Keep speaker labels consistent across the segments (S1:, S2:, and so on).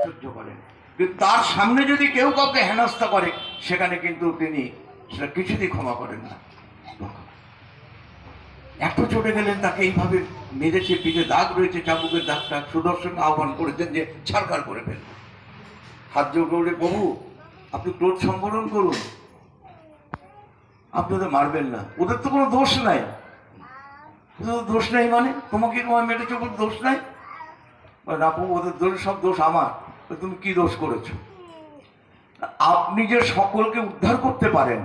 S1: সহ্য করেন, কিন্তু তার সামনে যদি কেউ কাউকে হেনস্থা করে সেখানে কিন্তু তিনি সেটা কিছুতেই ক্ষমা করেন না। এত চটে গেলেন, তাকে এইভাবে মেরেছে, পিঠে দাগ রয়েছে, চাবুকের দাগটা। সুদর্শন আহ্বান করেছেন যে ছাড়খাড় করে ফেলবে। হাত জোর করে, প্রভু আপনি ক্রোধ সম্বরণ করুন, আপনি ওদের মারবেন না, ওদের তো কোনো দোষ নাই। দোষ নাই মানে তোমাকে তোমার মেরেছে, ওদের দোষ নাই? না প্রভু, ওদের দোষ, সব দোষ আমার। তুমি কি দোষ করেছো? আপনি যে সকলকে উদ্ধার করতে পারেন,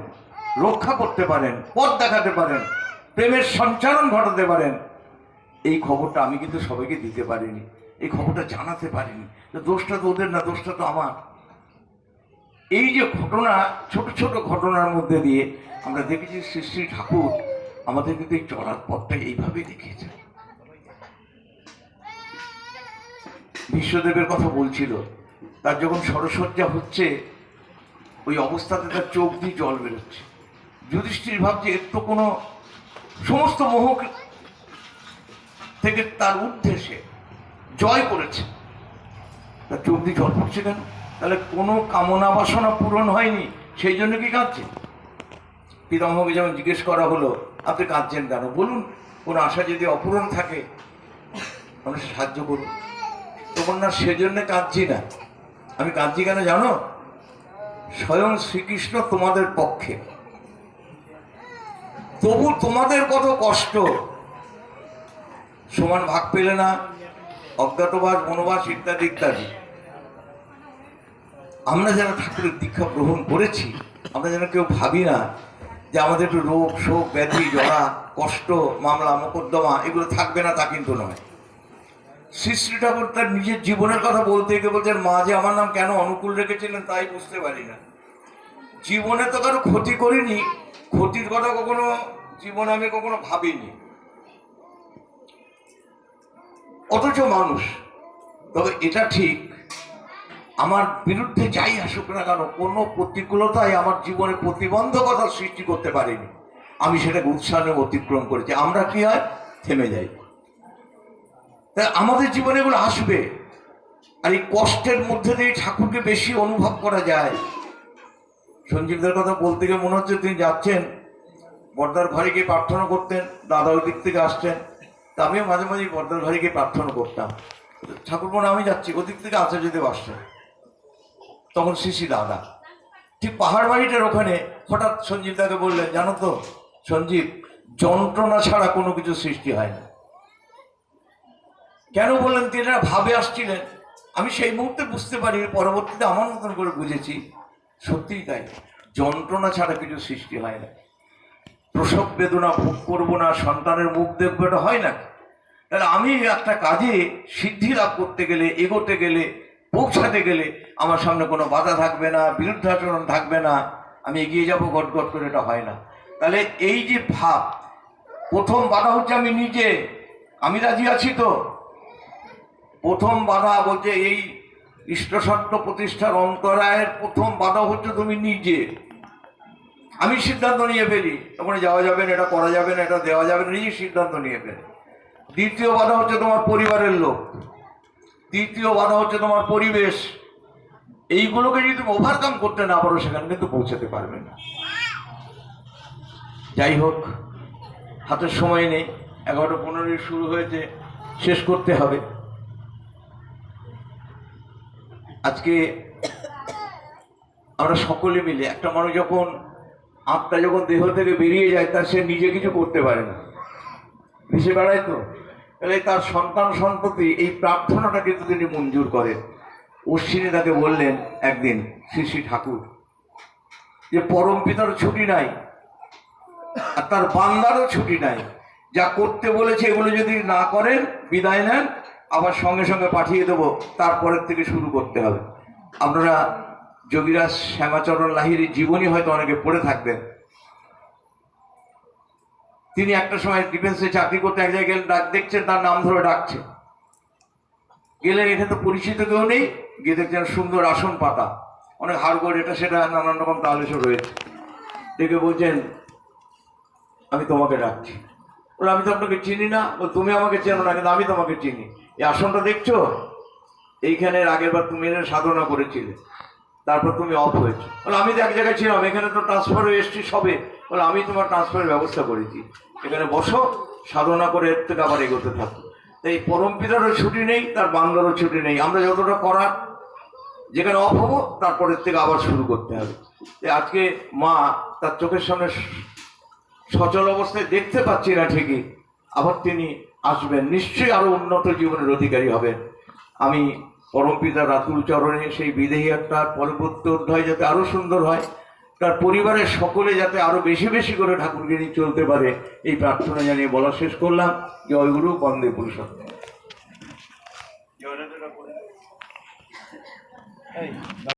S1: রক্ষা করতে পারেন, পথ দেখাতে পারেন, প্রেমের সঞ্চারণ ঘটাতে পারেন, এই খবরটা আমি কিন্তু সবাইকে দিতে পারিনি, এই খবরটা জানাতে পারিনি। দোষটা তো ওদের না, দোষটা তো আমার। এই যে ঘটনা, ছোট ছোট ঘটনার মধ্যে দিয়ে আমরা দেখেছি শ্রী শ্রী ঠাকুর আমাদের কিন্তু এই চলার পথটা এইভাবেই দেখিয়েছে। বিশ্বদেবের কথা বলছিল, তার যখন সরসজ্জা হচ্ছে ওই অবস্থাতে তার চোখ দিয়ে জল বেরোচ্ছে। যুধিষ্ঠির ভাবছে এর তো কোনো, সমস্ত মোহ থেকে তার উদ্দেশ্যে জয় করেছে, তার চোখ দিয়ে জল পড়ছে কেন? তাহলে কোনো কামনা বাসনা পূরণ হয়নি, সেই জন্য কি কাঁদছে? পিতামহকে যেমন জিজ্ঞেস করা হলো, আপনি কাঁদছেন কেন? বলুন, কোনো আশা যদি অপূরণ থাকে মানুষের সাহায্য করুন। তখন না, সেজন্য কাঁদছি না। আমি কাঁদছি কেন জানো? স্বয়ং শ্রীকৃষ্ণ তোমাদের পক্ষে, তবু তোমাদের কত কষ্ট, সমান ভাগ পেলে না, অজ্ঞাতবাস, বনবাস ইত্যাদি ইত্যাদি। আমরা যারা ঠাকুরের দীক্ষা গ্রহণ করেছি, আমরা যেন কেউ ভাবি না যে আমাদের একটু রোগ শোক ব্যাধি জড়া কষ্ট মামলা মোকদ্দমা এগুলো থাকবে না, তা কিন্তু নয়। শ্রী শ্রী ঠাকুর তার নিজের জীবনের কথা বলতে গিয়ে বলছেন, মা যে আমার নাম কেন অনুকূল রেখেছিলেন তাই বুঝতে পারি না। জীবনে তো কারো ক্ষতি করিনি, ক্ষতির কথা কখনো জীবনে আমি কখনো ভাবিনি, অথচ মানুষ। তবে এটা ঠিক, আমার বিরুদ্ধে যাই আসুক না কেন, কোনো প্রতিকূলতাই আমার জীবনে প্রতিবন্ধকতা সৃষ্টি করতে পারেনি। আমি সেটাকে উৎসাহে অতিক্রম করেছি। আমরা কি হয়, থেমে যাই। তাই আমাদের জীবনে এগুলো আসবে, আর এই কষ্টের মধ্যে দিয়ে ঠাকুরকে বেশি অনুভব করা যায়। সঞ্জীবদের কথা বলতে গিয়ে মনে হচ্ছে তিনি যাচ্ছেন বর্দার ঘরে গিয়ে প্রার্থনা করতেন, দাদা ওই দিক থেকে আসছেন, তা আমিও মাঝে মাঝে বর্দার ঘরে গিয়ে প্রার্থনা করতাম। ঠাকুর মনে আমি যাচ্ছি, ওদিক থেকে আচার্যদেব আসছেন, তখন শিশি দাদা ঠিক পাহাড় বাড়িটার ওখানে হঠাৎ সঞ্জীব দাকে বললেন, জানো তো সঞ্জীব, যন্ত্রণা ছাড়া কোনো কিছু সৃষ্টি হয় না। কেন বললেন? তিনি ভাবে আসছিলেন। আমি সেই মুহূর্তে বুঝতে পারি, পরবর্তীতে আমার মতন করে বুঝেছি, সত্যিই তাই, যন্ত্রণা ছাড়া কিছু সৃষ্টি হয় না। প্রসব বেদনা ভোগ করবো না, সন্তানের মুখ দেখবো, এটা হয় না। তাহলে আমি একটা কাজে সিদ্ধি লাভ করতে গেলে, এগোতে গেলে, পৌঁছাতে গেলে আমার সামনে কোনো বাধা থাকবে না, বিরুদ্ধাচরণ থাকবে না, আমি এগিয়ে যাবো গট গট করে, এটা হয় না। তাহলে এই যে ভাব, প্রথম বাধা হচ্ছে আমি নিজে, আমি রাজি আছি তো। প্রথম বাধা বলছে এই ইষ্টসত্য প্রতিষ্ঠার অন্তরায়ের প্রথম বাধা হচ্ছে তুমি নিজে। আমি সিদ্ধান্ত নিয়ে ফেলি ওখানে যাওয়া যাবে না, এটা করা যাবে না, এটা দেওয়া যাবে না, নিজে সিদ্ধান্ত নিয়ে ফেলি। দ্বিতীয় বাধা হচ্ছে তোমার পরিবারের লোক, তৃতীয় বাধা হচ্ছে তোমার পরিবেশ। এইগুলোকে যদি তুমি ওভারকাম করতে না পারো, সেখানে কিন্তু পৌঁছাতে পারবে না। যাই হোক, হাতের সময় নেই, 11:15 শুরু হয়েছে, শেষ করতে হবে। আজকে আমরা সকলে মিলে, একটা মানুষ যখন, আত্মা যখন দেহ থেকে বেরিয়ে যায়, তার সে নিজে কিছু করতে পারে না, ভেসে বেড়ায় তো। তাহলে তার সন্তান সন্ততি এই প্রার্থনাটা কিন্তু তিনি মঞ্জুর করেন। অশ্বিনী তাকে বললেন একদিন শ্রী শ্রী ঠাকুর যে পরম পিতার ছুটি নাই, আর তার বান্দারও ছুটি নাই। যা করতে বলেছে এগুলো যদি না করেন, বিদায় নেন, আবার সঙ্গে সঙ্গে পাঠিয়ে দেবো, তারপরের থেকে শুরু করতে হবে। আপনারা যোগীরাজ শ্যামাচরণ লাহিড়ীর জীবনী হয়তো অনেকে পড়ে থাকবেন। তিনি একটা সময় ডিফেন্সে চাকরি করতে এক জায়গায় গেলেন, দেখছেন তার নাম ধরে ডাকছে, গেলেন, এখানে তো পরিচিত কেউ নেই, গিয়ে দেখছেন সুন্দর আসন পাতা, অনেক হাড়গোড়, এটা সেটা নানান রকম তালেশো রয়েছে। ডেকে বলছেন, আমি তোমাকে ডাকছি। বলে, আমি তো আপনাকে চিনি না। তুমি আমাকে চেনো না, কিন্তু আমি তোমাকে চিনি। এই আসনটা দেখছো, এইখানের আগের বার তুমি এনে সাধনা করেছিলে, তারপর তুমি অফ হয়েছো। বলে আমি তো এক জায়গায় ছিলাম, এখানে তো ট্রান্সফার হয়ে এসছি সবে। বলে আমি তোমার ট্রান্সফারের ব্যবস্থা করেছি, এখানে বসো, সাধনা করে এর থেকে আবার এগোতে থাকো। তাই পরম পিতারও ছুটি নেই, তার বাংলারও ছুটি নেই। আমরা যতটা করার, যেখানে অফ হবো তারপরের থেকে আবার শুরু করতে হবে। তাই আজকে মা তার চোখের সামনে সচল অবস্থায় দেখতে পাচ্ছি না ঠিকই, আবার তিনি আসবেন, নিশ্চয়ই আরো উন্নত জীবনের অধিকারী হবেন। আমি পরমপিতা রাতুল চরণে সেই বিদেহী একটা পরবর্তী অধ্যায় যাতে আরো সুন্দর হয়, তার পরিবারের সকলে যাতে আরো বেশি বেশি করে ঠাকুরকে নিয়ে চলতে পারে, এই প্রার্থনা জানিয়ে বলা শেষ করলাম। জয় গুরু, বন্দে পুরুষোত্তম।